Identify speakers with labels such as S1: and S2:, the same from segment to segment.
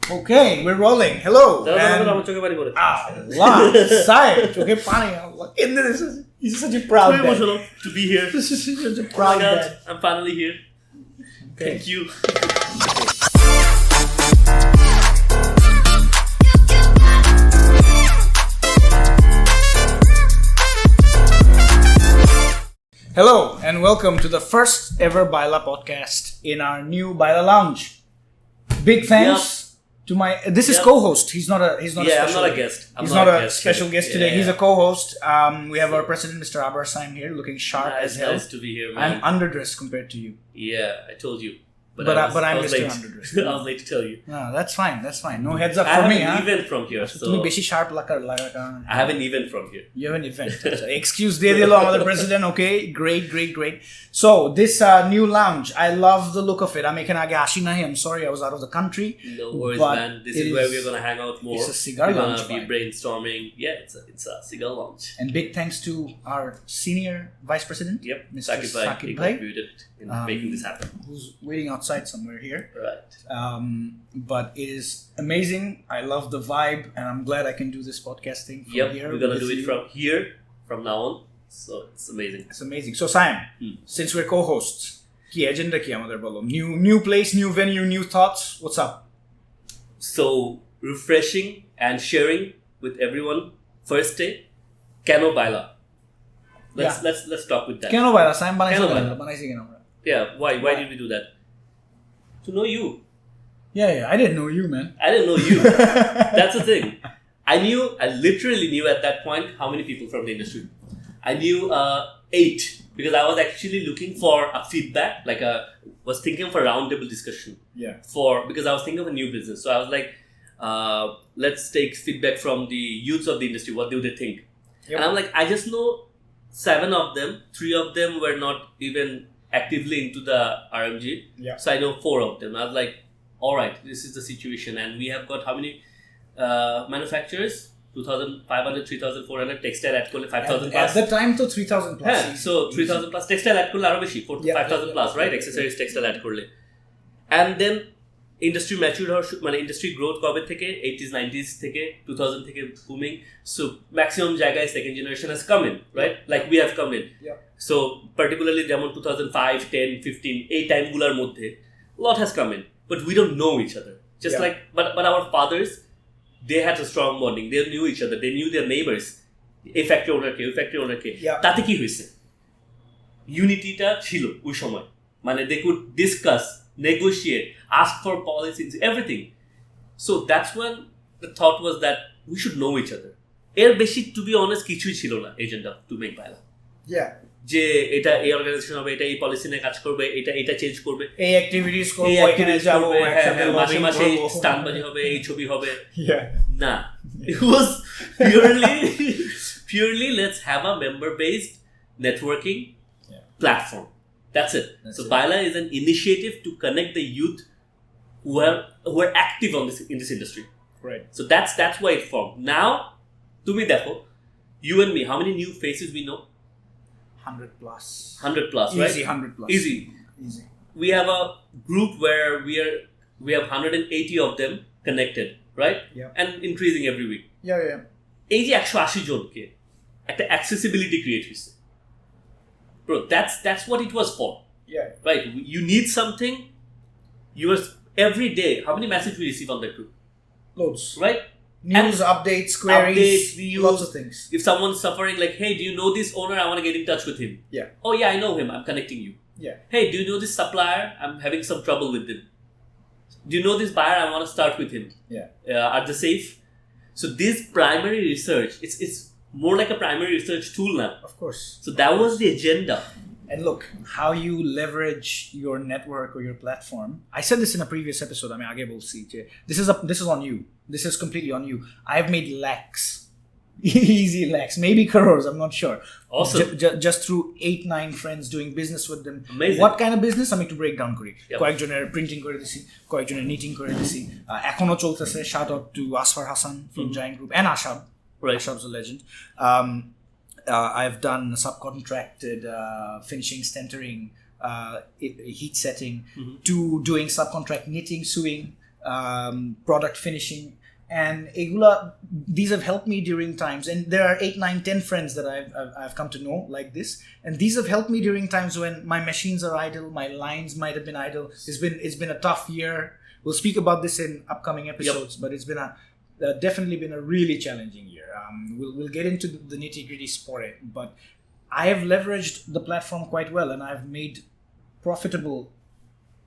S1: Okay, we're rolling. Hello.
S2: Allah,
S1: Sayem, চোখে পানি. He's such a proud
S2: so
S1: guy.
S2: emotional to be here.
S1: This is such a
S2: Oh
S1: proud
S2: my God,
S1: guy.
S2: I'm finally here.
S1: Okay.
S2: Thank you.
S1: Hello and welcome to the first ever BAYLA podcast in our new BAYLA lounge. Big thanks to my. This is co-host. He's not a. He's not.
S2: Yeah,
S1: a
S2: I'm
S1: special,
S2: not a guest.
S1: He's not a special guest today.
S2: Yeah.
S1: He's a co-host. We have our president, Mr. Abrar H Sayem, here, looking sharp as hell.
S2: Nice to be here, man.
S1: I'm underdressed compared to you.
S2: Yeah, I told you.
S1: But I'm Mr. Underdressed.
S2: I was late to tell you.
S1: No, that's fine. That's fine. No heads up
S2: I
S1: for
S2: have
S1: me,
S2: an
S1: huh?
S2: event from here, so
S1: তুমি বেশি sharp লাগার কারণে
S2: I have an event from here.
S1: You have an event. So, excuse দিয়ে দিল আমাদের president. Okay, great. So this new lounge, I love the look of it. আমি এখানে আগে আসি নাই. I'm sorry, I was out of the country.
S2: No worries,
S1: But
S2: man. This is where we're gonna hang out more.
S1: It's a cigar
S2: we're
S1: lounge,
S2: gonna be
S1: man.
S2: brainstorming. Yeah, it's a cigar lounge.
S1: And big thanks to our senior vice president,
S2: Yep,
S1: Mr.
S2: Sakib
S1: Sakib
S2: Bhai, he
S1: Bhai,
S2: contributed in making this happen.
S1: who's waiting outside somewhere here.
S2: Right.
S1: But it is amazing. I love the vibe, and I'm glad I can do this podcasting from
S2: Yep,
S1: here.
S2: we're gonna
S1: with
S2: do it
S1: you.
S2: from here from now on. So it's amazing.
S1: It's amazing. So Sayem, since we're co-hosts, কি agenda কি আমাদের বলো? New place, new venue, new thoughts. What's up?
S2: So refreshing and sharing with everyone. First day, Kano BAYLA. Let's talk with that.
S1: কেন বাইলা সাইম বানাইছো
S2: কেন
S1: কেন
S2: বাইলা?
S1: বানাইছি কেন আমরা?
S2: Yeah, why did we do that? To know you.
S1: Yeah, I didn't know you, man.
S2: I didn't know you. That's the thing. I literally knew at that point how many people from the industry. I knew 8 because I was actually looking for a feedback, was thinking for a roundtable discussion.
S1: Yeah.
S2: Because I was thinking of a new business. So I was like, let's take feedback from the youths of the industry. What do they think?
S1: Yep.
S2: And I'm like, I just know 7 of them. 3 of them were not even actively into the RMG.
S1: Yeah.
S2: So I know 4 of them. I was like, all right, this is the situation. And we have got how many manufacturers? 2,500, 3,400 textile add করলে 5,000 plus.
S1: At the time to 3,000 plus.
S2: হ্যাঁ, so 3,000 plus textile add করলে আরো বেশি 5,000 plus, right? Accessories textile add করলে. And then industry matured মানে industry growth কবে থেকে 80s 90s থেকে 2000 থেকে booming. So maximum জায়গায় second generation has come in, right? Like we have come in.
S1: Yeah.
S2: So particularly যেমন 2005, 10, 15 এই টাইমগুলোর মধ্যে a lot has come in, but we don't know each other. Just like but our fathers, they had a strong bonding. They knew each other. They knew their neighbors. এই factory ওনার কে তাতে কি হয়েছে? ইউনিটিটা ছিল ওই সময়, মানে they could discuss, negotiate, ask for policies, everything. So that's when the thought was that we should know each other. এর বেশি to be honest কিছুই ছিল না agenda to make BAYLA.
S1: Yeah.
S2: যে এটা এই অর্গানাইজেশন হবে, এটা এই পলিসি নিয়ে কাজ করবে, এটা চেঞ্জ করবে,
S1: এই অ্যাক্টিভিটিস করব, এখানে যাব, একসাথে
S2: মাসে স্টান্টবাজি হবে, এই ছবি হবে।
S1: Yeah.
S2: না, it was purely let's have a member-based networking platform. That's it. So BAYLA is an initiative to connect the youth who are active in this industry.
S1: Right.
S2: So that's why it formed. Now, তুমি দেখো, you and me, how many new faces we know?
S1: 100 plus.
S2: 100 plus, right?
S1: Easy 100 plus.
S2: Easy. We have a group where we have 180 of them connected, right?
S1: Yeah.
S2: And increasing every week.
S1: Yeah.
S2: এই যে 180 জনকে একটা accessibility create হয়েছে. Bro, that's what it was for.
S1: Yeah.
S2: Right? You need something. Every day, how many messages we receive on that group?
S1: Loads.
S2: Right?
S1: News, updates, queries, lots of things.
S2: If someone's suffering, like, hey, do you know this owner? I want to get in touch with him.
S1: Yeah.
S2: Oh yeah, I know him. I'm connecting you.
S1: Yeah.
S2: Hey, do you know this supplier? I'm having some trouble with them. Do you know this buyer? I want to start with him.
S1: Yeah.
S2: Are they safe? So this primary research, it's more like a primary research tool now.
S1: Of course.
S2: So that was the agenda.
S1: And look, how you leverage your network or your platform. I said this in a previous episode. I mean, aage bolchi je this is on you. This is completely on you. I've made lakhs. Easy lakhs, maybe crores, I'm not sure.
S2: Awesome.
S1: Just through 8-9 friends doing business with them.
S2: Amazing.
S1: What kind of business? আমি একটু breakdown করি।
S2: Yep.
S1: কয়েকজনের printing করে দিছি, কয়েকজনের knitting করে দিছি। এখনো চলতেছে। Shout out to Abrar H Sayem from Giant Group and Ashab.
S2: Right.
S1: Ashab's a legend. I've done subcontracted finishing, stentering, heat setting, to doing subcontract knitting, sewing, product finishing. And these have helped me during times, and there are 8, 9, 10 friends that I've come to know like this, and these have helped me during times when my machines are idle, my lines might have been idle. It's been a tough year. We'll speak about this in upcoming episodes, but it's been definitely been a really challenging year. We'll get into the nitty-gritty for it, but I have leveraged the platform quite well, and I've made profitable.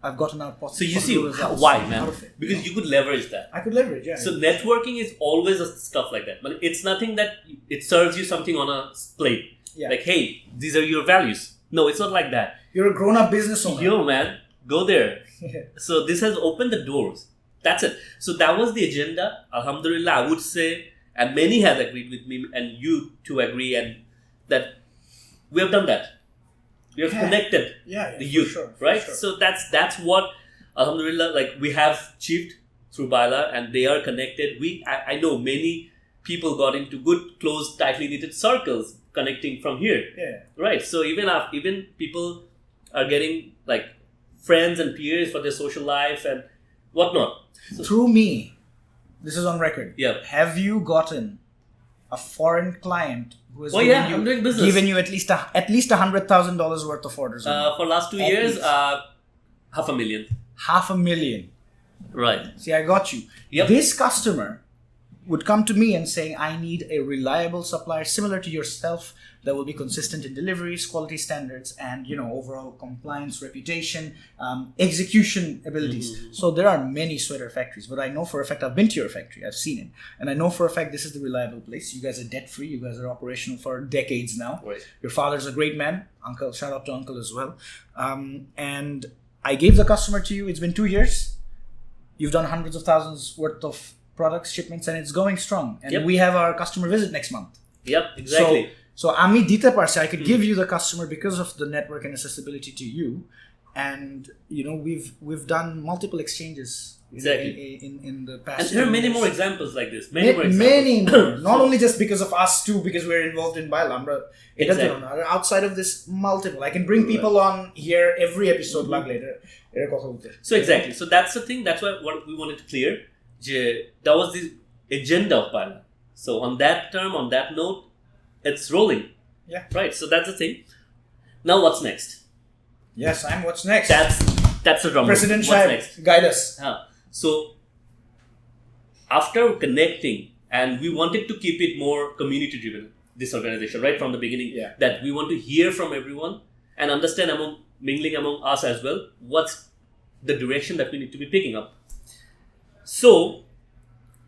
S1: I've gotten out
S2: So you see
S1: results
S2: why, man?
S1: out of it.
S2: Because you could leverage that.
S1: I could leverage, yeah.
S2: So networking is always stuff like that. But it's nothing that it serves you something on a plate.
S1: Yeah.
S2: Like, hey, these are your values. No, it's not like that.
S1: You're a grown-up business owner.
S2: Yo, man, go there. So this has opened the doors. That's it. So that was the agenda. Alhamdulillah, I would say, and many have agreed with me, and you too agree, and that we have done that. We have connected the youth, right?
S1: Sure.
S2: So that's what, alhamdulillah, like we have achieved through BAYLA, and they are connected. I know many people got into good, close, tightly knitted circles connecting from here.
S1: Yeah.
S2: Right. So even people are getting like friends and peers for their social life and whatnot. So,
S1: through me, this is on record.
S2: Yeah.
S1: Have you gotten a foreign client who has
S2: I'm doing business.
S1: given you at least $100,000 worth of orders?
S2: For last 2 years, $500,000.
S1: $500,000.
S2: Right.
S1: See, I got you.
S2: Yep.
S1: This customer would come to me and saying, I need a reliable supplier similar to yourself that will be consistent in deliveries, quality standards, and overall compliance, reputation, execution abilities.
S2: Mm-hmm.
S1: So there are many sweater factories, but I know for a fact, I've been to your factory, I've seen it, and I know for a fact this is the reliable place. You guys are debt free. You guys are operational for decades now.
S2: Right.
S1: Your father's a great man, uncle. Shout out to uncle as well. And I gave the customer to you. It's been 2 years. You've done hundreds of thousands worth of products, shipments, and it's going strong. And we have our customer visit next month.
S2: Yep, exactly.
S1: So ami dite parche, I could give you the customer because of the network and accessibility to you. And we've done multiple exchanges in the past.
S2: And there are many more examples like this. Many more.
S1: Not only just because of us too, because we're involved in BAYLA.
S2: Exactly.
S1: Outside of this, multiple. I can bring people on here every episode later.
S2: So exactly. So that's the thing. That's what we wanted to clear. That was the agenda of BAYLA. So on that term, on that note, it's rolling.
S1: Yeah.
S2: Right. So that's the thing. Now what's next?
S1: Yes, what's next?
S2: That's the drum.
S1: President
S2: What's
S1: Shahid,
S2: next?
S1: guide us.
S2: So after connecting, and we wanted to keep it more community driven, this organization, right from the beginning, that we want to hear from everyone and understand mingling among us as well, what's the direction that we need to be picking up. So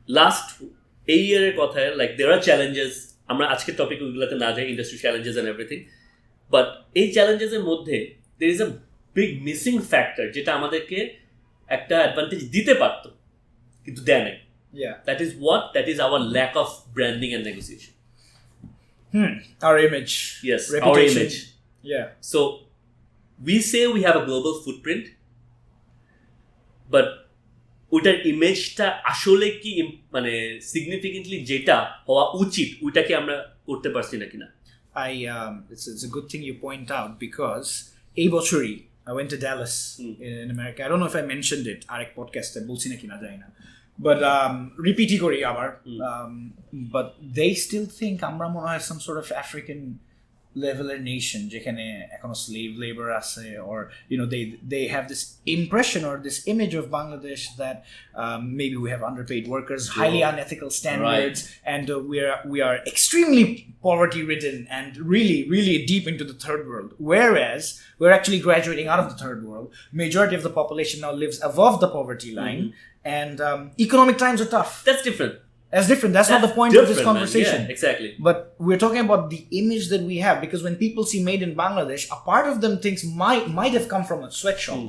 S2: last a year kotha, like there are challenges. আমরা আজকের topic ওইগুলোতে না যাই, industry challenges and everything, but এই চ্যালেঞ্জেসের মধ্যে there is a big missing factor যেটা আমাদেরকে একটা অ্যাডভান্টেজ দিতে পারতো কিন্তু দেয় নাই. That is our lack of branding and negotiation.
S1: Our image.
S2: Yes,
S1: reputation.
S2: our image.
S1: Yeah.
S2: So we say we have a global footprint, but ওইটার ইমেজটা আসলে কি মানে সিগনিফিকেন্টলি যেটা হওয়া উচিত ওইটাকে আমরা করতে পারছি না কিনা.
S1: It's a good thing you point out because এই বছরই I went to Dallas in America. I don't know if I mentioned it আরেক পডকাস্টে বলছি না কিনা জানি না, but রিপিটই করি আবার. But they still think আমরা মনে হয় some sort of African leveler nation যেখানে এখনো slave labor আছে, or they have this impression or this image of Bangladesh that maybe we have underpaid workers, highly unethical standards, and we are extremely poverty ridden and really really deep into the third world, whereas we're actually graduating out of the third world. Majority of the population now lives above the poverty line, and economic times are tough.
S2: That's different.
S1: That's not the point of this conversation.
S2: Yeah, exactly.
S1: But we're talking about the image that we have, because when people see made in Bangladesh, a part of them thinks might have come from a sweatshop.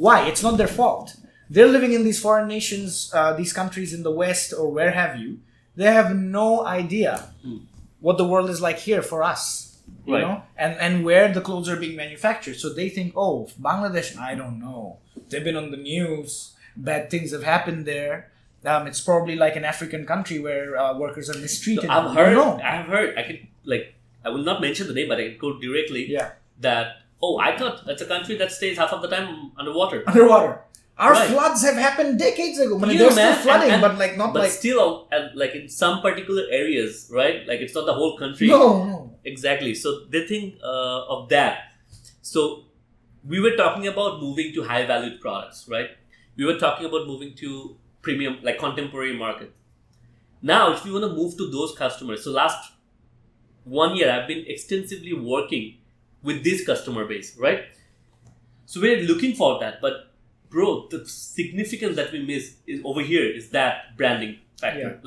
S1: Why? It's not their fault. They're living in these foreign nations, these countries in the West or where have you. They have no idea what the world is like here for us. You know? And where the clothes are being manufactured. So they think, oh, Bangladesh, I don't know. They've been on the news. Bad things have happened there. It's probably like an African country where workers are mistreated.
S2: So I have heard. I will not mention the name, but I can quote directly.
S1: Yeah.
S2: That I thought that's a country that stays half of the time underwater.
S1: Our floods have happened decades ago. I mean,
S2: Yeah,
S1: there's
S2: man,
S1: still flooding,
S2: and-
S1: but like not
S2: but
S1: like
S2: still, like in some particular areas, right? Like it's not the whole country.
S1: no.
S2: Exactly. So they think of that. So we were talking about moving to high valued products, right? We were talking about moving to premium, like contemporary market. Now, if you want to move to those customers, so last 1 year I've been extensively working with this customer base, right? So we're looking for that, but bro, the significance that we miss is over here is that branding factor.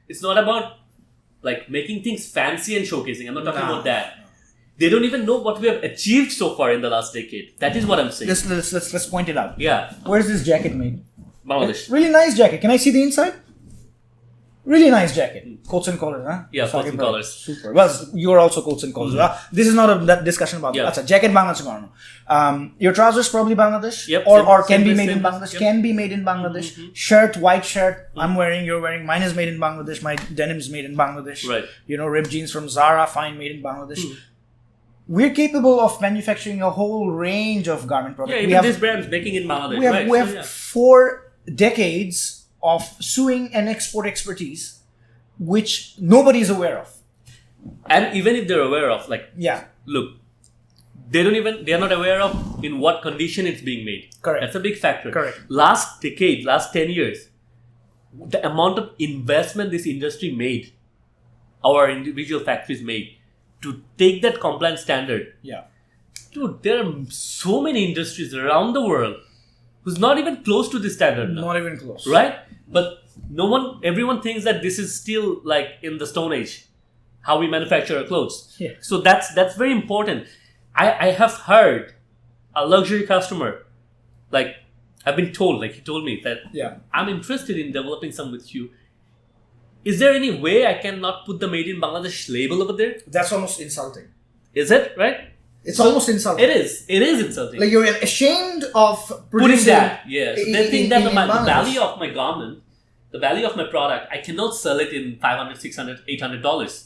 S2: It's not about like making things fancy and showcasing. I'm not talking about that. They don't even know what we have achieved so far in the last decade. That is what I'm saying.
S1: Let's point it out.
S2: Yeah,
S1: Where's this jacket made?
S2: Bangladesh.
S1: Really nice jacket. Can I see the inside? Really nice jacket. Coats and collars, huh?
S2: Yeah, coats and collars.
S1: Super. Well, you are also coats and collars. This is not a discussion about that. Achha, jacket Bangladesh. Your trousers probably Bangladesh?
S2: Yep.
S1: Or can be made in Bangladesh.
S2: Yep.
S1: Can be made in Bangladesh. Shirt, white shirt, I'm wearing, you're wearing. Mine is made in Bangladesh. My denim's made in Bangladesh.
S2: Right.
S1: You know, ripped jeans from Zara, fine, made in Bangladesh. We're capable of manufacturing a whole range of garment products.
S2: Yeah, even these brands making in Bangladesh.
S1: We have 4 decades of sewing and export expertise, which nobody is aware of.
S2: And even if they're aware of, like, look, they are not aware of in what condition it's being made.
S1: Correct.
S2: That's a big factor.
S1: Correct.
S2: Last decade, last 10 years, the amount of investment this industry made, our individual factories made, to take that compliance standard.
S1: Yeah.
S2: Dude, there are so many industries around the world who's not even close to this standard now.
S1: Not even close.
S2: Right? But everyone thinks that this is still like in the Stone Age, how we manufacture our clothes.
S1: Yeah.
S2: So that's very important. I have heard a luxury customer, like I've been told, like he told me that I'm interested in developing some with you. Is there any way I can not put the Made in Bangladesh label over there?
S1: That's almost insulting.
S2: Is it? Right?
S1: It's almost insulting.
S2: It is. It is insulting.
S1: Like you're ashamed of
S2: putting
S1: producing
S2: that. Yeah. So they think that the
S1: Bangladesh.
S2: value of my garment, the value of my product, I cannot sell it in $500, $600, $800.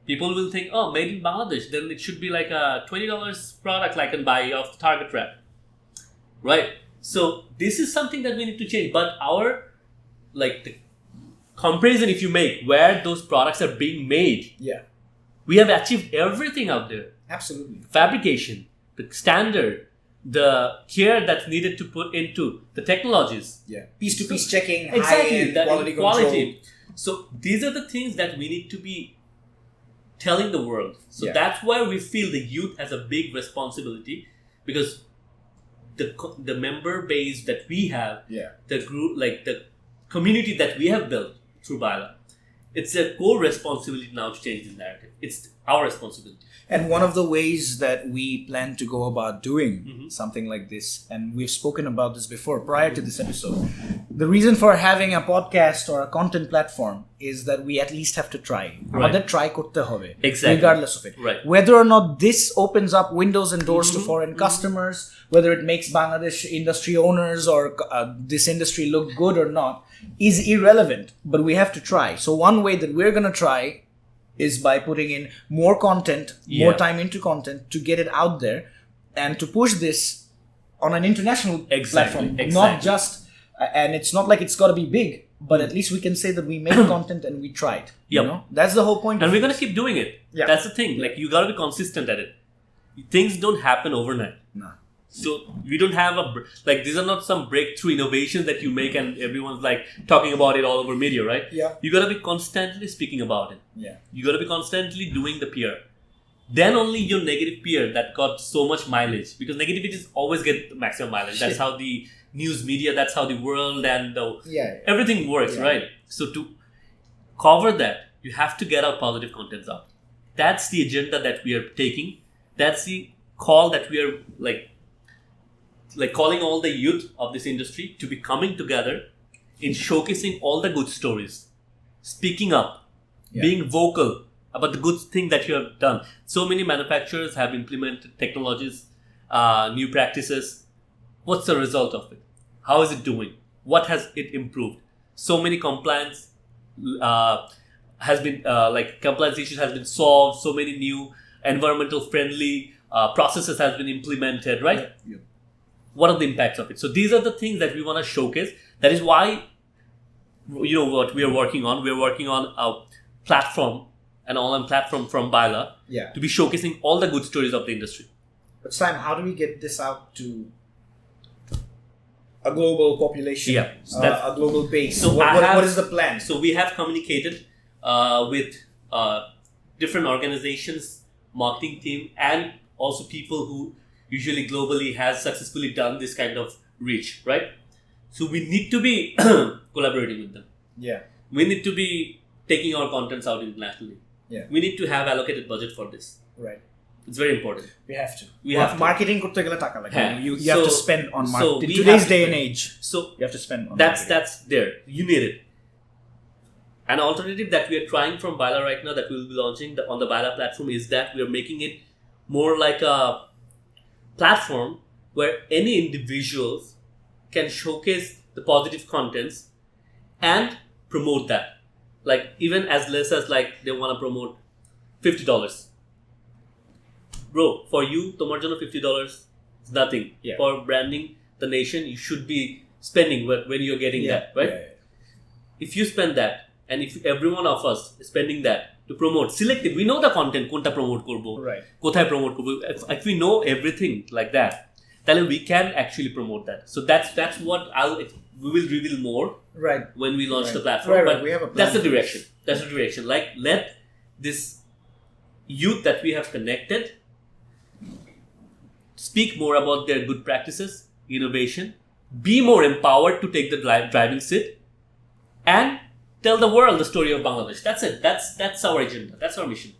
S2: People will think, oh, made in Bangladesh, then it should be like a $20 product I can buy off the Target Wrap. Right? So this is something that we need to change. But our, like, the comparison if you make where those products are being made, we have achieved everything out there.
S1: Absolutely.
S2: Fabrication, the standard, the care that's needed to put into the technologies.
S1: Yeah. Piece-to-piece checking,
S2: Exactly,
S1: high-end quality control.
S2: So these are the things that we need to be telling the world. So that's why we feel the youth has a big responsibility, because the member base that we have, the group, like the community that we have built through BAYLA, it's a core responsibility now to change the narrative. It's our responsibility.
S1: And one of the ways that we plan to go about doing something like this, and we've spoken about this before prior to this episode, the reason for having a podcast or a content platform is that we at least have to try.
S2: Right.
S1: Try korte hobe,
S2: Exactly.
S1: regardless of it.
S2: Right.
S1: Whether or not this opens up windows and doors to foreign customers, whether it makes Bangladesh industry owners or this industry look good or not, is irrelevant. But we have to try. So one way that we're going to try is by putting in more content, more time into content to get it out there and to push this on an international platform. Not just, and it's not like it's got to be big, but at least we can say that we made content and we tried. You know? That's the whole point.
S2: And we're going to keep doing it. Yeah. That's the thing. Like, you got to be consistent at it. Things don't happen overnight.
S1: No.
S2: So we don't have these are not some breakthrough innovations that you make and everyone's like talking about it all over media, right?
S1: Yeah.
S2: You got to be constantly speaking about it.
S1: Yeah.
S2: You got to be constantly doing the PR. Then only your negative PR that got so much mileage, because negativities always get the maximum mileage. That's how the news media, that's how the world and everything works, right? So to cover that, you have to get our positive contents out. That's the agenda that we are taking. That's the call that we are like calling all the youth of this industry to be coming together in showcasing all the good stories, speaking up, being vocal about the good thing that you have done. So many manufacturers have implemented technologies, new practices. What's the result of it? How is it doing? What has it improved? So many compliance compliance issues has been solved. So many new environmental friendly processes has been implemented, right? what are the impacts of it? So these are the things that we want to showcase. That is why, you know what we are working on. We are working on a platform, an online platform from BAYLA,
S1: Yeah.
S2: to be showcasing all the good stories of the industry.
S1: But Sam, how do we get this out to a global population?
S2: Yeah, so that's-
S1: a global base.
S2: So
S1: What is the plan?
S2: So we have communicated with different organizations, marketing team, and also people who usually globally has successfully done this kind of reach, right? So we need to be collaborating with them.
S1: Yeah.
S2: We need to be taking our contents out internationally.
S1: Yeah.
S2: We need to have allocated budget for this.
S1: Right.
S2: It's very important.
S1: We have to.
S2: We have to.
S1: Marketing করতে গেলে টাকা লাগে.
S2: হ্যাঁ.
S1: You have to
S2: So-
S1: spend on
S2: so
S1: marketing.
S2: we
S1: Today's
S2: have to
S1: day and
S2: spend.
S1: age,
S2: So
S1: you have to spend on
S2: that's
S1: marketing.
S2: that's there. You need it. An alternative that we are trying from BAYLA right now that we will be launching on the BAYLA platform is that we are making it more like a platform where any individuals can showcase the positive contents and promote that. Like even as less as like they want to promote $50. Bro, for you, tomar jonno $50 is nothing.
S1: Yeah.
S2: For branding the nation, you should be spending when you're getting that, right?
S1: Yeah.
S2: If you spend that, and if every one of us is spending that to promote, selective, we know the content, konta promote korbo,
S1: Right.
S2: kothay promote korbo. If we know everything like that, then we can actually promote that. So that's what we will reveal more
S1: Right.
S2: when we launch
S1: Right.
S2: the platform.
S1: Right,
S2: But
S1: we have a plan
S2: that's the
S1: for
S2: direction. That's the direction. Like let this youth that we have connected speak more about their good practices, innovation, be more empowered to take the driving seat, and tell the world the story of Bangladesh. That's it. That's our agenda. That's our mission.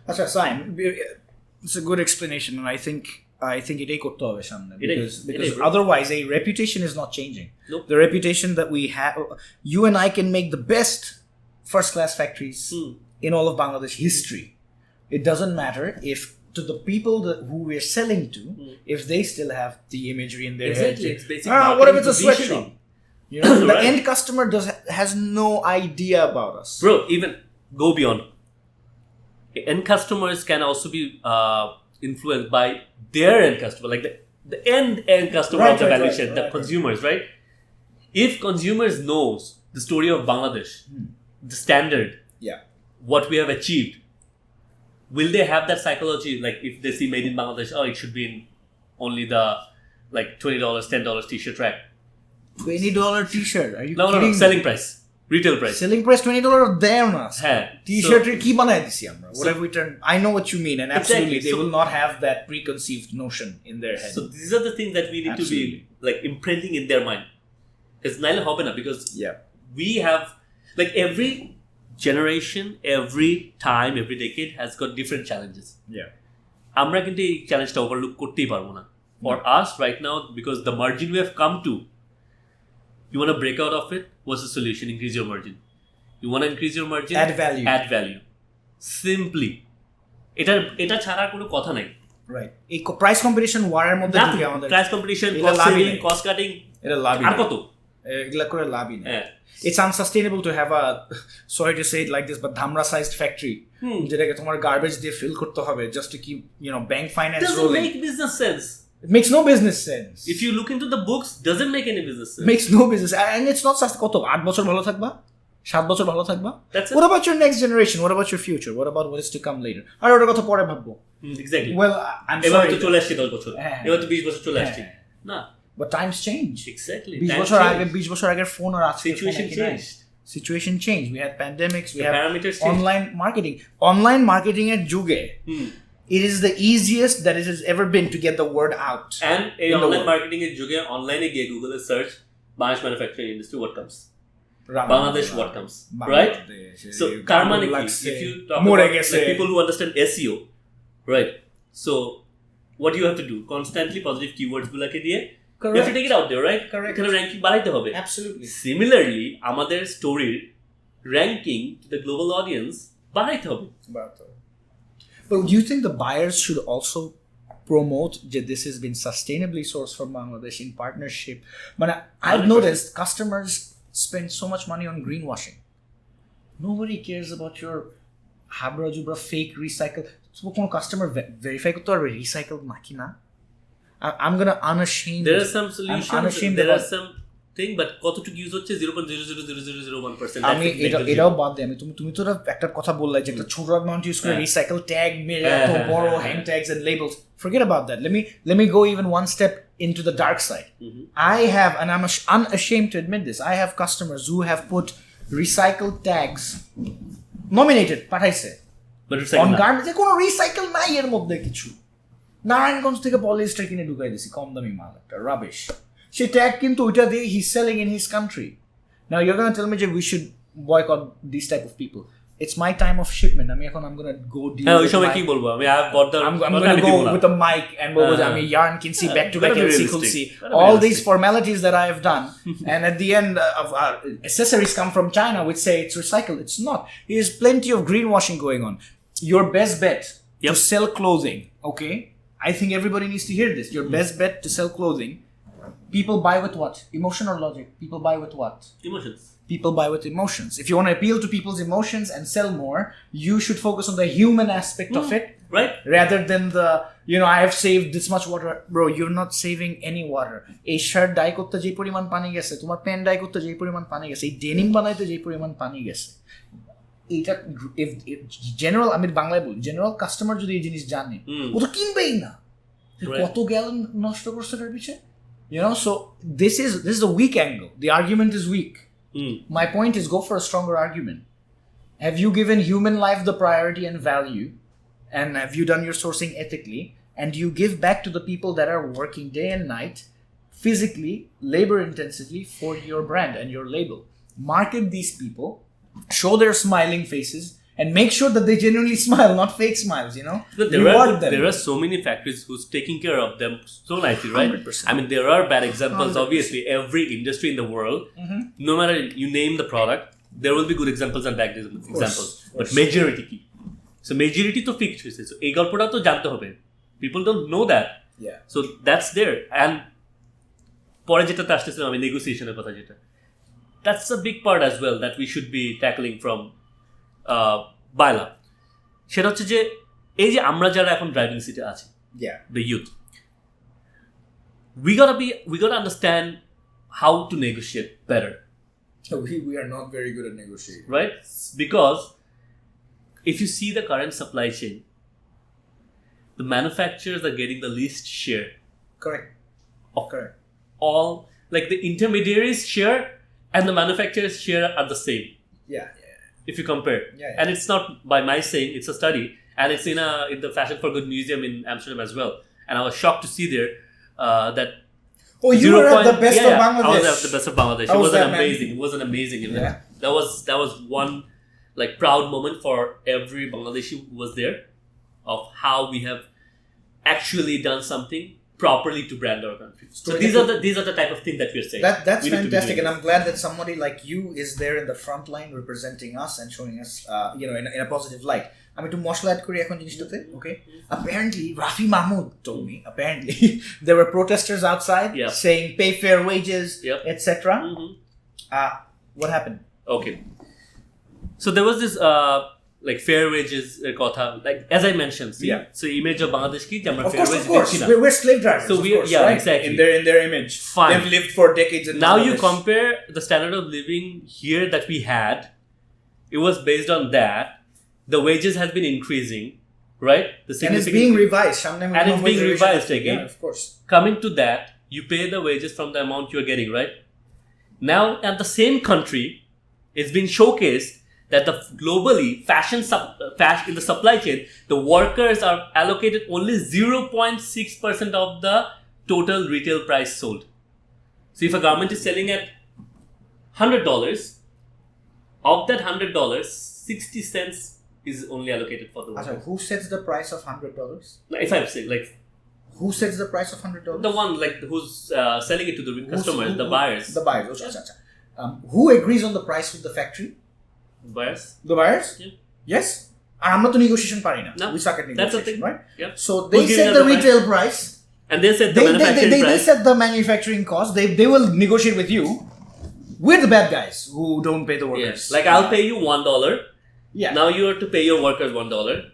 S1: Acha, Saim, it's a good explanation, and I think এটাই করতে হবে সামনে, because
S2: bro.
S1: otherwise a reputation is not changing.
S2: Nope.
S1: The reputation that we have, you and I can make the best first class factories in all of Bangladesh history. It doesn't matter if to the people who we're selling to, if they still have the imagery in their
S2: Exactly.
S1: head.
S2: It's basic
S1: What if it's a
S2: marketing
S1: sweatshop?
S2: positioning.
S1: You know, the
S2: Right.
S1: end customer has no idea about us.
S2: Bro, even go beyond. End customers can also be influenced by their end customer, like the end customer of the value chain, the consumers, right? If consumers knows the story of Bangladesh, the standard,
S1: Yeah.
S2: what we have achieved, will they have that psychology? Like if they see made in Bangladesh, oh, it should be in only the like $20, $10 t-shirt rack.
S1: $20 t-shirt? Are you
S2: No,
S1: kidding me?
S2: selling price, retail price.
S1: Selling price $20 দেও না।
S2: হ্যাঁ,
S1: T-shirt কি বানায় দিছি আমরা? What have we turned? I know what you mean, and absolutely
S2: Exactly.
S1: they
S2: So-
S1: will not have that preconceived notion in their head.
S2: So these are the things that we need
S1: Absolutely.
S2: to be like imprinting in their mind. Because naile hobe na, because
S1: Yeah.
S2: we have like every generation, every time, every decade has got different challenges.
S1: Yeah.
S2: আমরা কিন্তু এই চ্যালেঞ্জটা overlook করতেই পারবো না. For us right now, because the margin we have come to, you want to break out of it, what's the solution? Increase your margin. You want to increase your margin?
S1: Add value.
S2: Add value. Simply. এটা ছাড়া কোনো কথা নাই.
S1: Right. এই price competition ওয়ারের মধ্যে ঢুকে আমাদের
S2: price competition,
S1: এটা
S2: কস্ট
S1: লাভই
S2: সেভিং,
S1: নেই।
S2: কস্ট কাটিং,
S1: এটা লাভই
S2: আর
S1: নেই।
S2: কত?
S1: এগুলা করে লাভই নেই।
S2: হ্যাঁ।
S1: It's unsustainable to have a, sorry to say it like this, but Dhamra sized factory যেটাকে তোমার গার্বেজ দিয়ে ফিল করতে হবে just to keep, you know, bank finance
S2: Doesn't
S1: rolling.
S2: make business sense.
S1: It makes no business sense.
S2: If you look into the books, doesn't make any business sense.
S1: Makes no business, and it's not just কত 8 বছর ভালো থাকবা, 7 বছর ভালো থাকবা.
S2: That's it.
S1: What about your next generation? What about your future? What about what is to come later? আর ওটার কথা পরে ভাববো.
S2: Exactly.
S1: Well, I'm
S2: এবার
S1: sorry.
S2: তো চলে আসছে 10 বছর,
S1: হ্যাঁ।
S2: এবার তো 20 বছর চলে আসছে
S1: হ্যাঁ।
S2: না।
S1: But times change.
S2: Exactly.
S1: 20 বছর আগের ফোন আর আজকের
S2: Situation
S1: ফোন একই নাই।
S2: changed.
S1: Situation changed. We had pandemics. We
S2: The
S1: have
S2: parameters changed.
S1: online marketing. Online marketing at যুগে, it is the easiest that it has ever been to get the word out.
S2: And এই
S1: in the
S2: online
S1: world.
S2: Marketing এর যুগে অনলাইনে গিয়ে গুগলে search Bangladesh manufacturing industry, what comes?
S1: Rama,
S2: Bangladesh, what comes?
S1: Bangladesh.
S2: Right? So তার মানে কি?
S1: লাগছে,
S2: If you talk
S1: মরে
S2: about
S1: গেছে।
S2: like people who understand SEO, right? So what do you have to do? Constantly positive keywords গুলাকে দিয়ে you have to take it out there, right?
S1: Correct.
S2: এখানে ranking বাড়াইতে হবে।
S1: Absolutely.
S2: Similarly, আমাদের স্টোরির ranking to the global audience বাড়াইতে হবে।
S1: But do you think the buyers should also promote that this has been sustainably sourced from Bangladesh in partnership? But I've
S2: 100%.
S1: noticed customers spend so much money on greenwashing. Nobody cares about your habra jubra fake recycle. So কোনো customer verify করতে পারবে recycled নাকি না? I'm gonna unashamed.
S2: There are some solutions.
S1: I'm unashamed
S2: There are
S1: about-
S2: some thing, but কতটুকু use হচ্ছে 0.00001%.
S1: আমি এটাও বাদ দিই। তুমি তো একটা কথা বললে যে একটা ছোট অ্যামাউন্ট ইউজ করে রিসাইকেল ট্যাগ মেরে এত বড় hang tags and labels. Forget about that. Let me go even one step into the dark side. I have, and I'm unashamed to admit this, I have customers who have put recycled tags nominated পাঠাইছে
S2: But
S1: on garments যে কোনো recycle নাই এর মধ্যে কিছু। নারায়ণগঞ্জ থেকে polyester কিনে ঢুকাই দিছি কম দামি মাল, একটা রাবিশ। সে ট্যাগ কিন্তু ওইটা দিয়ে he's selling in his country. Now you're going to tell me that we should boycott these type of people. It's my time of shipment. I'm going to go deal
S2: ওই সময় কি বলবো আমি I have bought the
S1: I'm going to go with a mic and বলবো আমি yarn কিনছি back to back LC খুলছি, all these formalities that I have done and at the end of our accessories come from China which say it's recycled. It's not. There's plenty of greenwashing going on. Your best bet to sell clothing, okay? I think everybody needs to hear this. Your best bet to sell clothing, people buy with what? Emotion or logic? People buy with what?
S2: Emotions.
S1: People buy with emotions. If you want to appeal to people's emotions and sell more, you should focus on the human aspect of it.
S2: Right.
S1: Rather than the, I have saved this much water. Bro, you're not saving any water. এই shirt die করতে যে পরিমাণ পানি গেছে, তোমার pant die করতে যে পরিমাণ পানি গেছে, এই ডেনিম বানাইতে যে পরিমাণ পানি গেছে, এটা জেনারেল, আমি বাংলায় বলি, জেনারেল কাস্টমার যদি এই জিনিস জানে ও তো কিনবেই না। কত গ্যালন নষ্ট করছে তার পিছে, so this is the weak angle. The argument is weak. My point is, go for a stronger argument. Have you given human life the priority and value, and have you done your sourcing ethically, and you give back to the people that are working day and night physically, labor intensively for your brand and your label? Market these people, show their smiling faces, and make sure that they genuinely smile, not fake smiles, Reward them.
S2: There are so many factories who's taking care of them so nicely, right?
S1: 100%.
S2: I mean, there are bad examples. 100%. Obviously, every industry in the world, no matter you name the product, there will be good examples and bad examples. But majority key. So majority to fixed হয়েছে। So এই গল্পটা তো জানতে হবে। People don't know that.
S1: Yeah.
S2: So that's there. And পরে যেটাতে আসতেছিলাম আমি, নেগোসিয়েশনের কথা যেটা, that's a big part as well that we should be tackling from BAYLA. সেটা হচ্ছে যে এই যে আমরা যারা এখন ড্রাইভিং সিটে আছি, the youth, we gotta understand how to negotiate better.
S1: We are not very good at negotiating,
S2: right? Because if you see the current supply chain, the manufacturers are getting the least share.
S1: Correct.
S2: All, like the intermediaries share and the manufacturers share are the same.
S1: Yeah.
S2: If you compare.
S1: Yeah.
S2: And it's not by my saying, it's a study, and it's in the Fashion for Good Museum in Amsterdam as well. And I was shocked to see there that
S1: you were at the best of Bangladesh.
S2: I was at the best of Bangladesh. It was an amazing event.
S1: Yeah.
S2: That was one like proud moment for every Bangladeshi who was there, of how we have actually done something properly to brand our country. So these are the type of thing that we're saying.
S1: That's fantastic, and I'm glad that somebody like you is there in the front line representing us and showing us, in a positive light. আমি একটু মশলা add করি এখন জিনিসটাতে, okay? Apparently, Rafi Mahmood told me, there were protesters outside saying pay fair wages, etc. What happened?
S2: Okay. So there was this like fair wages kotha, like as I mentioned, so image of Bangladesh ki je amra fair wages dicchi na,
S1: we're slave drivers,
S2: so
S1: right?
S2: Exactly,
S1: in their image.
S2: Fine.
S1: They've lived for decades in
S2: now
S1: Bangladesh.
S2: You compare the standard of living here that we had, it was based on that. The wages has been increasing, right?
S1: And it's being revised.
S2: And it's being revised again.
S1: Yeah, of course.
S2: Coming to that, you pay the wages from the amount you're getting, right? Now, at the same country, it's been showcased that globally, fashion in the supply chain, the workers are allocated only 0.6% of the total retail price sold. So if a garment is selling at $100, of that $100, 60 cents is only allocated for the worker.
S1: Who sets the price of $100?
S2: If I'm saying, like,
S1: who sets the price of $100?
S2: The one like who's selling it to the customers, the buyers.
S1: The buyers. Who agrees on the price with the factory?
S2: Buyers.
S1: The buyers?
S2: Yeah.
S1: Yes. I'm not to negotiation party now.
S2: No.
S1: We suck at negotiation,
S2: That's the thing.
S1: right?
S2: Yeah.
S1: So they set the retail price.
S2: And they set the manufacturing price.
S1: They set the manufacturing cost. They will negotiate with you. We're the bad guys who don't pay the workers.
S2: Like I'll pay you $1.
S1: Yeah.
S2: Now you have to pay your workers $1.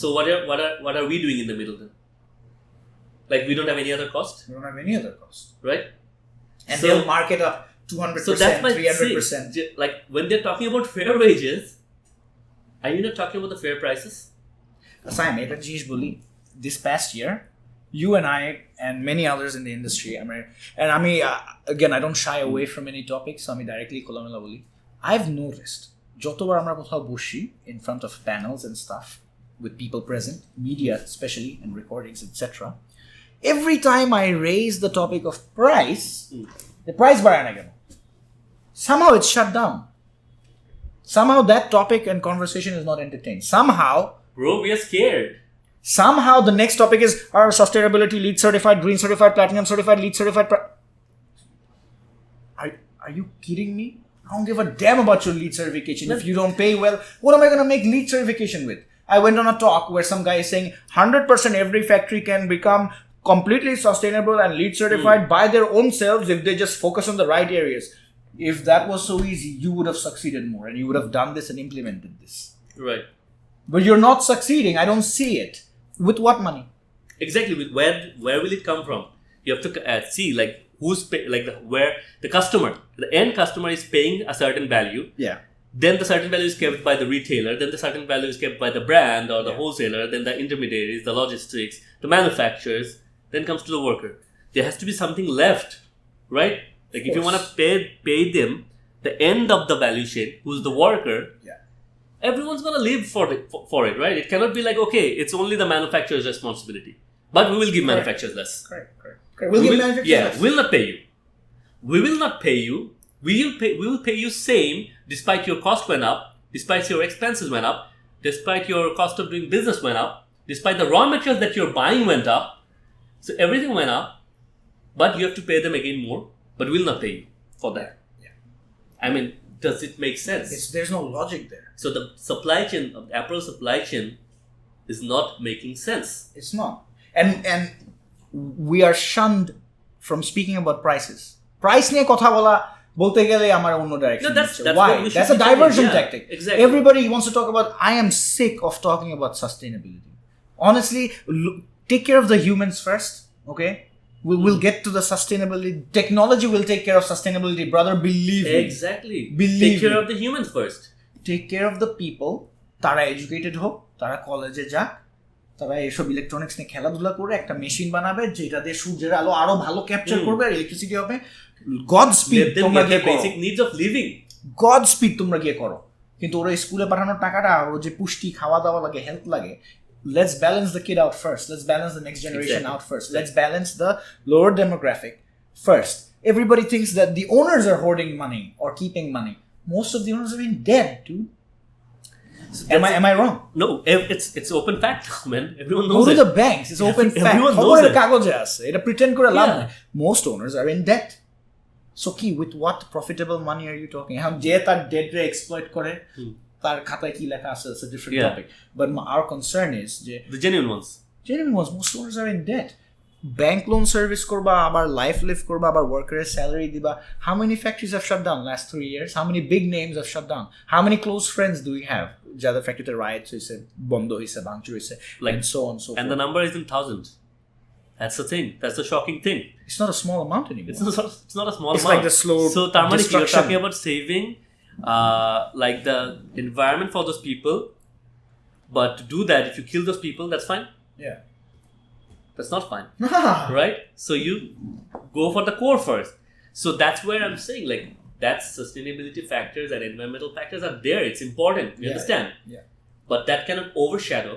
S2: So what are we doing in the middle then? Like we don't have any other cost,
S1: We don't have any other cost.
S2: right?
S1: And
S2: So-
S1: they'll mark it up 200%,
S2: So that's my
S1: 300%.
S2: thing. Like when they're talking about fair wages, are you not talking about the fair prices?
S1: Sayem, এটা জিনিস বলি, this past year, you and I and many others in the industry, again, I don't shy away from any topics, so আমি directly খোলামেলা বলি. I've noticed, যতবার আমরা কোথাও বসি in front of panels and stuff, with people present, media especially, and recordings, etc., every time I raise the topic of price, the price বাড়ায় না কেন? Somehow it's shut down. Somehow that topic and conversation is not entertained.
S2: Bro, we are scared.
S1: Somehow the next topic is our sustainability LEED certified, green certified, platinum certified, LEED certified. Are you kidding me? I don't give a damn about your LEED certification. If you don't pay well, what am I going to make LEED certification with? I went on a talk where some guy is saying 100% every factory can become completely sustainable and LEED certified by their own selves if they just focus on the right areas. If that was so easy, you would have succeeded more and you would have done this and implemented this.
S2: Right.
S1: But you're not succeeding. I don't see it. With what money?
S2: Exactly. Where will it come from? You have to see like who's where the customer, the end customer is paying a certain value.
S1: Yeah.
S2: Then the certain value is kept by the retailer. Then the certain value is kept by the brand or the wholesaler. Then the intermediaries, the logistics, the manufacturers. Then comes to the worker. There has to be something left, right? Like if you want to pay them the end of the value chain, who's the worker.
S1: Yeah.
S2: Everyone's gonna live for it, right? It cannot be like, okay, it's only the manufacturer's responsibility. But we will give manufacturers less.
S1: Correct. We'll give manufacturers less.
S2: We'll not pay you. We will not pay you. We will pay you same despite your cost went up, despite your expenses went up, despite your cost of doing business went up, despite the raw materials that you're buying went up. So everything went up, but you have to pay them again more, but we'll not pay you for that.
S1: Yeah.
S2: I mean, does it make sense?
S1: There's no logic there.
S2: So the supply chain, apparel supply chain, is not making sense.
S1: It's not. And we are shunned from speaking about prices. Price নিয়ে কথা বলতে গেলে আমার অন্য direction.
S2: No, that's
S1: Why?
S2: what we should
S1: That's a
S2: be
S1: diversion
S2: doing. Yeah,
S1: tactic.
S2: exactly.
S1: Everybody wants to talk about. I am sick of talking about sustainability. Honestly, take care of the humans first. Okay. We'll get to the sustainability. Technology will take care of sustainability, brother. Believe me.
S2: Exactly.
S1: Believe
S2: Take care
S1: me.
S2: of the humans first.
S1: Take care of the people. তারা educated হোক, তারা কলেজে যাক, তারা এসব electronics নিয়ে খেলাধুলা করে একটা মেশিন বানাবে যেটা দিয়ে সূর্যের আলো আরো ভালো ক্যাপচার করবে আর ইলেকট্রিসিটি হবে। গড স্পিড তোমরা গিয়ে
S2: basic needs of living.
S1: God speed তোমরা গিয়ে করো, কিন্তু ওরা স্কুলে পাঠানোর টাকাটা ওর যে পুষ্টি খাওয়া দাওয়া লাগে, হেলথ লাগে, let's balance the kid out first. Let's balance the next generation out first. Let's balance the lower demographic first. Everybody thinks that the owners are hoarding money or keeping money. Most of the owners are in debt, dude. So am I wrong?
S2: No, it's open fact, man. Everyone knows
S1: Go to
S2: it.
S1: the banks. It's open fact.
S2: Everyone knows
S1: খবরের
S2: it.
S1: কাগজে আছে, এটা pretend করে লাভ
S2: Yeah.
S1: নাই. Most owners are in debt. So কি, with what profitable money are you talking? এখন যে তার debt রে exploit করে, তার খাতায় কি লেখা আছে, it's a different topic. But our concern is যে
S2: The genuine ones.
S1: most owners are in debt. Bank loan service করবা, আবার life live করবা, আবার workers salary দিবা. How many factories have shut down last 3 years? How many big names have shut down? How many close friends do we have? যাদের ফ্যাক্টরিতে riots হইছে, বন্ধ হইছে, ভাঙচুর হইছে, and so on so
S2: And
S1: forth.
S2: the number is in thousands. That's the thing. That's the shocking thing.
S1: It's not a small amount anymore.
S2: It's not a small
S1: It's
S2: amount.
S1: like the slow
S2: So Tarmanik, you're
S1: destruction.
S2: talking about saving like the environment for those people, but to do that, if you kill those people, that's fine.
S1: Yeah.
S2: That's not fine. Right? So you go for the core first. So that's where I'm saying, like, that's sustainability factors and environmental factors are there. It's important. You understand?
S1: Yeah.
S2: But that cannot overshadow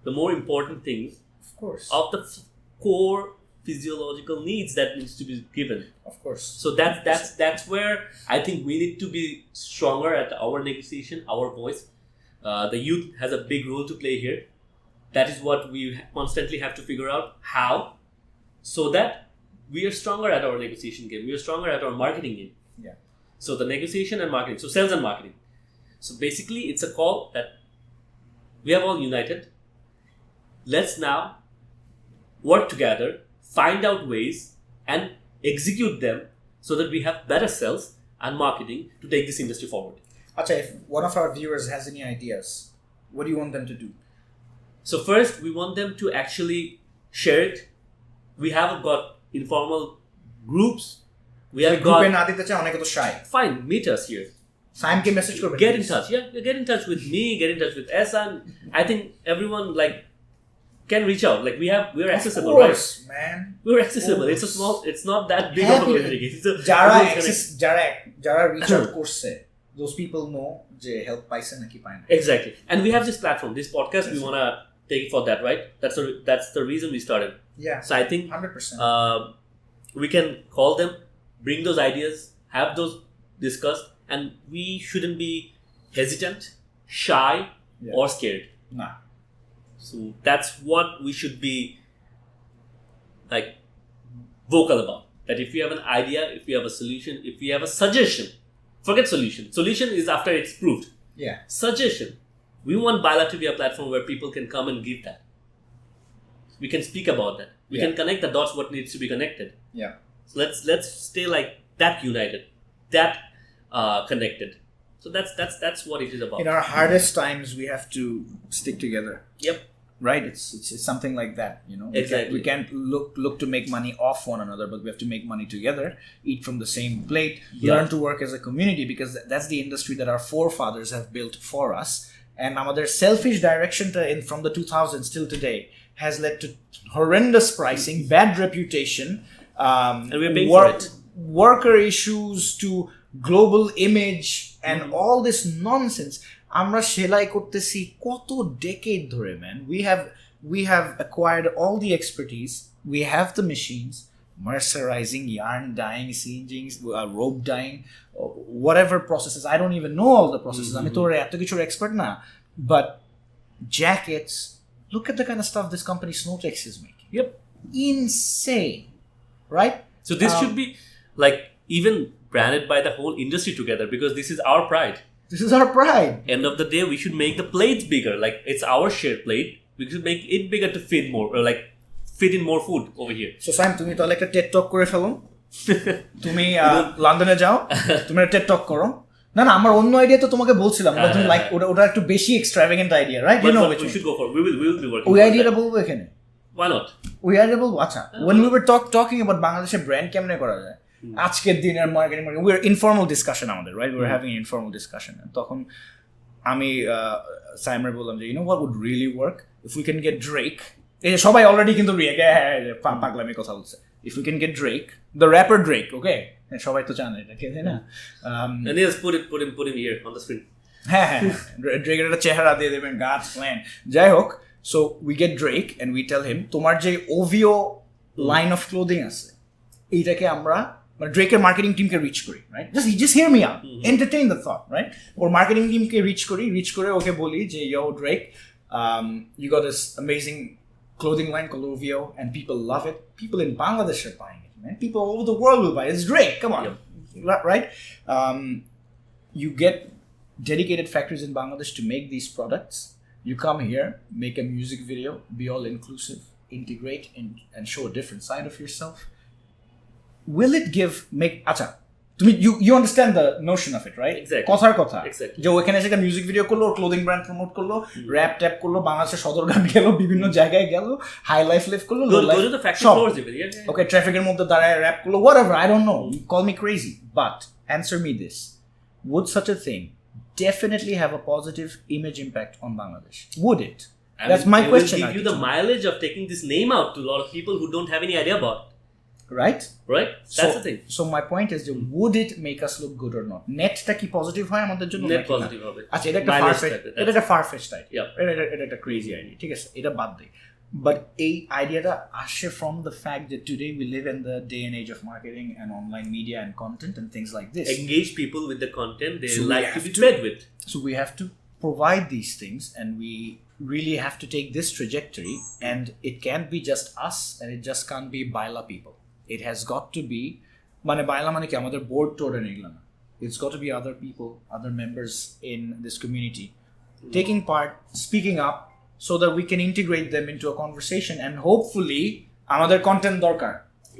S2: the more important things
S1: Of course.
S2: of the core physiological needs that needs to be given.
S1: Of course.
S2: So that's where I think we need to be stronger at our negotiation, our voice. The youth has a big role to play here. That is what we constantly have to figure out how, so that we are stronger at our negotiation game. We are stronger at our marketing game.
S1: Yeah.
S2: So the negotiation and marketing. So sales and marketing. So basically, it's a call that we have all united. Let's now work together, find out ways, and execute them so that we have better sales and marketing to take this industry forward.
S1: Acha, if one of our viewers has any ideas, what do you want them to do?
S2: So first, we want them to actually share it We have got informal groups. We have
S1: গ্রুপে
S2: got
S1: না দিতে চায় অনেকে তো shy.
S2: fine. Meet us here.
S1: সাইমকে message করবে.
S2: Get in touch. Yeah, get in touch with me. Get in touch with Ehsan. I think everyone can reach out. We're accessible,
S1: Of course,
S2: right?
S1: man.
S2: We're accessible. It's not that big of a community.
S1: যারা reach out করছে, those people know যে help পাইছে নাকি পায় না.
S2: Exactly. And we have this platform, this podcast. We wanna take it for that, right? That's the reason we started.
S1: Yeah.
S2: So I think
S1: 100%.
S2: We can call them, bring those ideas, have those discussed, and we shouldn't be hesitant, shy, or scared.
S1: Nah.
S2: So that's what we should be vocal about. That if you have an idea, if you have a solution, if you have a suggestion, forget solution. Solution is after it's proved.
S1: Yeah.
S2: Suggestion. We want BAYLA to be a platform where people can come and give that. We can speak about that. We can connect the dots what needs to be connected.
S1: Yeah.
S2: So let's stay like that united, that connected. So that's what it is about.
S1: In our hardest times, we have to stick together.
S2: Yep.
S1: Right? It's something like that, you know.
S2: Exactly.
S1: We can't look to make money off one another, but we have to make money together, eat from the same plate, learn to work as a community, because that's the industry that our forefathers have built for us. And our selfish direction from the 2000s till today has led to horrendous pricing, bad reputation,
S2: and we're paying for it.
S1: Worker issues to global image and all this nonsense. আমরা সেলাই করতেছি কত decade ধরে, man. We have acquired all the expertise. We have the machines, mercerizing, yarn dyeing, singeing, rope dyeing, whatever processes. I don't even know all the processes. আমি তো এত কিছুর expert না. But jackets, look at the kind of stuff this company Snowtex is making.
S2: Yep.
S1: Insane. Right?
S2: So this should be even branded by the whole industry together, because this is our pride.
S1: This is our pride.
S2: End of the day, we should make the plates bigger. It's our shared plate. We should make it bigger to fit more, or fit in more food over here.
S1: So Sam, তুমি তাহলে একটা TED talk করে ফেলো। তুমি লন্ডনে যাও, তুমি একটা TED talk করো। না আমার অন্য আইডিয়া তো তোমাকে বলছিলাম, তুমি ওটা একটু বেশি extravagant idea, right? You know which
S2: we should go for. We will be working.
S1: ওই আইডিয়াটা বলবো এখানে।
S2: Why not?
S1: ওই আইডিয়া বলবো। আচ্ছা, when we were talking about বাংলাদেশের ব্র্যান্ড কেমনে করা যায়, আজকের দিনের মার্কেটিং we're informal discussion আমাদের, right? We're having an informal discussion. তখন আমি সাইমার বললাম যে, you know what would really work if we can get Drake. এই সবাই অলরেডি কিন্তু পাগলামি কথা বলছে। If we can get Drake, the rapper Drake, okay? সবাই তো জানে এটা, তাই না?
S2: And yes, put him here on the screen.
S1: হ্যাঁ, Drake এর একটা চেহারা দিয়ে দেবেন, গাছ, প্ল্যান, যাই হোক। So we get Drake and we tell him, তোমার যে OVO line of clothing আছে, এইটাকে আমরা ড্রেকের মার্কেটিং টিমকে রিচ করি, right? Just hear me out, entertain the thought, right? Or marketing টিমকে রিচ করে ওকে বলি যে, ইয়ো Drake, you got this amazing clothing line called OVO and people love it. People in Bangladesh are buying it, man. People all over the world will buy it. It's Drake, come on. Right? You get dedicated factories in Bangladesh to make these products. You come here, make a music video, be all inclusive, integrate and show a different side of yourself. Will it acha, you understand the notion of it, right?
S2: Exactly.
S1: কথার কথা,
S2: Exactly.
S1: যে ওখানে এসে music video করলো, clothing brand promote করলো, rap tap করলো, বাংলাদেশের সদরঘাট গেল, বিভিন্ন জায়গায় গেল, হাই লাইফ লিভ করলো,
S2: go to the factory floors even. Yeah.
S1: Okay, ট্রাফিকের মধ্যে দাঁড়ায় র‍্যাপ করলো, whatever, I don't know, call me crazy, but answer me this, would such a thing definitely have a positive image impact on Bangladesh? Would it? That's my question.
S2: It will give you the mileage of taking this name out to a lot of people who don't have any idea about it.
S1: Right?
S2: That's the thing.
S1: So my point is, would it make us look good or not? Netটা কি positive হয় আমাদের জন্য?
S2: Net positive হবে।
S1: আচ্ছা, এটা একটা ফারফেচড idea, এটা একটা ক্রেজি আইডিয়া, ঠিক আছে, এটা বাদ দেই। বাট এই আইডিয়াটা আসে from the fact that today we live in the day and age of marketing and online media and content and things like this.
S2: Engage people with the content they like to be fed with.
S1: So we have to provide these things, and we really have to take this trajectory, and it can't be just us, and it just can't be BAYLA people. It has got to be, BAYLA মানে কি আমাদের board টোরে নিলাম, it's got to be other people, other members in this community taking part, speaking up, so that we can integrate them into a conversation, and hopefully আমাদের content দরকার,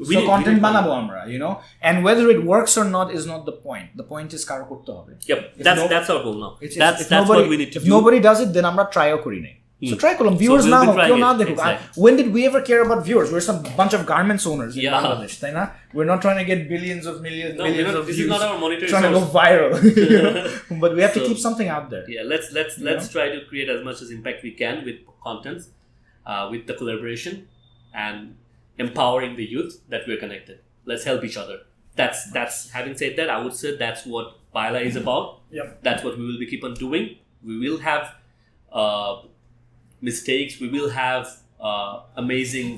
S1: so content বানাবো আমরা, you know, and whether it works or not is not the point. The point is কারো করতে হবে.
S2: Yep, that's our goal now. That's
S1: nobody,
S2: what we need to
S1: if
S2: do.
S1: nobody does it, then আমরা trio করি নাই, So try করলাম viewers
S2: we'll
S1: now
S2: be trying
S1: কেউ না
S2: it.
S1: দেখুক
S2: Exactly.
S1: when did we ever care about viewers we're some bunch of garments owners in
S2: Yeah.
S1: Bangladesh তাই না we're not trying to get billions of millions
S2: No,
S1: millions of
S2: this
S1: views
S2: is not our monetary
S1: trying to go
S2: source.
S1: viral you know? But we have to
S2: So-
S1: keep something out there
S2: Yeah, let's try to create as much as impact we can with contents, with the collaboration and empowering the youth that we're connected. Let's help each other. That's having said that, I would say that's what BAYLA is about.
S1: Yep.
S2: That's what we will be keep on doing. We will have mistakes. We will have amazing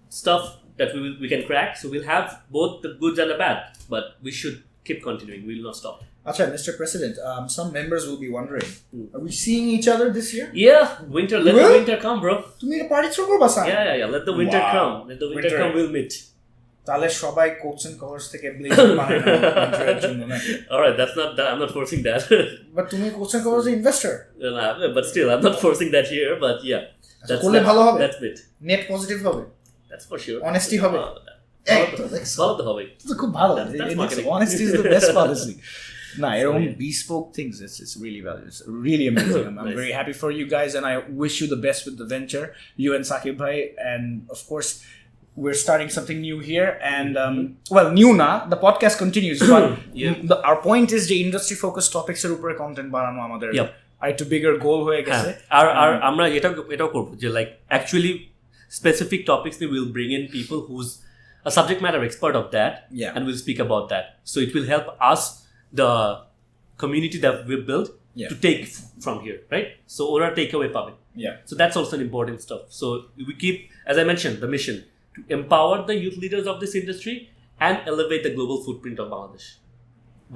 S2: stuff that we can crack. So we'll have both the good and the bad, but we should keep continuing. We will not stop.
S1: Acha, Mr. President, some members will be wondering, are we seeing each other this year?
S2: Yeah, winter. Let
S1: Will?
S2: the winter come, bro.
S1: তুমি এটা party throw করবা sir
S2: Yeah. Let the winter
S1: Wow.
S2: come. Let the winter
S1: Winter.
S2: come. We'll meet.
S1: তাহলে সবাই quotes and covers থেকে blazer বানায় winter-এর জন্য নাকি
S2: All right, that's not that. I'm not forcing that.
S1: But তুমি quotes and covers investor
S2: But still, I'm not forcing that here. But yeah,
S1: করলে ভালো হবে
S2: That's it.
S1: নেট পজিটিভ হবে
S2: That's for sure.
S1: Honesty হবে। এই তো দেখছো
S2: ভালো তো হবেই।
S1: তো খুব ভালো
S2: That's marketing.
S1: honesty is the best policy Nah, your own bespoke things. It's really valuable. It's really amazing. I'm
S2: Nice.
S1: very happy for you guys, and I wish you the best with the venture, you and Saqib bhai. And of course, we're starting something new here. And well, new na the podcast continues. But our point is the industry focused topics er upore content banano amader.
S2: Yep.
S1: আরেকটু bigger goal হয়ে গেছে।
S2: আর আমরা এটাও করব যে like actually specific topics we will bring in people who's a subject matter expert of that,
S1: Yeah.
S2: and we'll speak about that. So it will help us, the community that we've built,
S1: Yeah.
S2: to take from here, right? So ওরা takeaway পাবে.
S1: Yeah.
S2: So that's also an important stuff. So we keep, as I mentioned, the mission to empower the youth leaders of this industry and elevate the global footprint of Bangladesh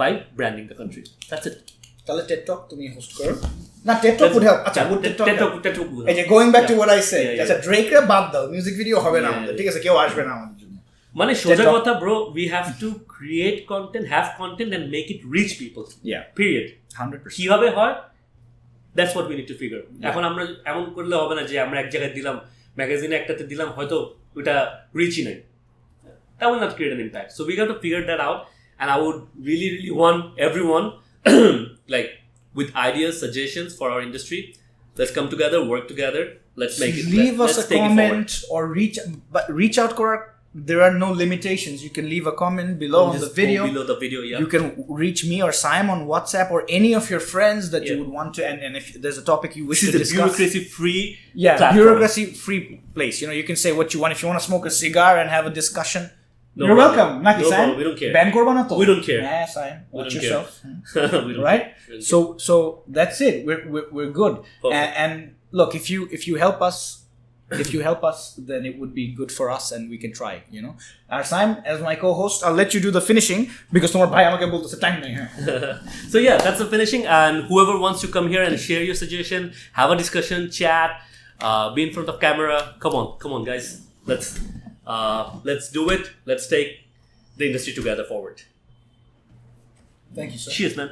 S2: by branding the country. That's it.
S1: তাহলে TED Talk তুমি host করো। না TED Talk would help। আচ্ছা, would TED Talk help?
S2: TED Talk will
S1: এই যে
S2: help.
S1: going back to
S2: Yeah.
S1: what I said,
S2: Yeah.
S1: আচ্ছা ড্রেকরে বাদ দাও, মিউজিক ভিডিও হবে না
S2: Yeah.
S1: আমাদের, ঠিক আছে, কেউ আসবে না আমাদের জন্য।
S2: মানে সোজা
S1: TED Talk.
S2: কথা bro, we have to create content, have content and make it reach people.
S1: Yeah.
S2: Period.
S1: 100%.
S2: কিভাবে হয়? That's what we need to figure. এখন আমরা এমন করলে হবে না যে আমরা এক জায়গায় দিলাম, ম্যাগাজিনে একটাতে দিলাম, হয়তো ওটা রিচই নাই। That will not create an impact. So we got to figure that out, and I would really want everyone like with ideas, suggestions for our industry. Let's come together, work together. Let's make it.
S1: Leave us
S2: let's
S1: a
S2: take it forward.
S1: comment or reach out করার there are no limitations. You can leave a comment below on
S2: Just
S1: the video.
S2: go below the video, yeah.
S1: You can reach me or Sayem on WhatsApp or any of your friends that you
S2: Yeah.
S1: would want to, and if there's a topic you wish
S2: This
S1: to
S2: is a
S1: discuss.
S2: bureaucracy-free
S1: Yeah,
S2: platform.
S1: bureaucracy-free place. You know, you can say what you want. If you want to smoke a cigar and have a discussion,
S2: No
S1: you're
S2: problem.
S1: welcome. Naki,
S2: No
S1: Sayem?
S2: problem. We don't care.
S1: Ban korba na to?
S2: We don't care.
S1: Yeah, Sayem.
S2: We
S1: Watch
S2: don't
S1: yourself.
S2: We don't
S1: Right?
S2: care. We don't care.
S1: So that's it. We're good.
S2: Perfect.
S1: And look, if you help us, then it would be good for us, and we can try. You know, Sayem, as my co-host, I'll let you do the finishing because tomorrow bhai amake bolteche time nahi hai.
S2: So yeah, that's the finishing. And whoever wants to come here and share your suggestion, have a discussion, chat, be in front of camera. Come on, guys. Let's do it. Let's take the industry together forward.
S1: Thank you, sir.
S2: Cheers, man.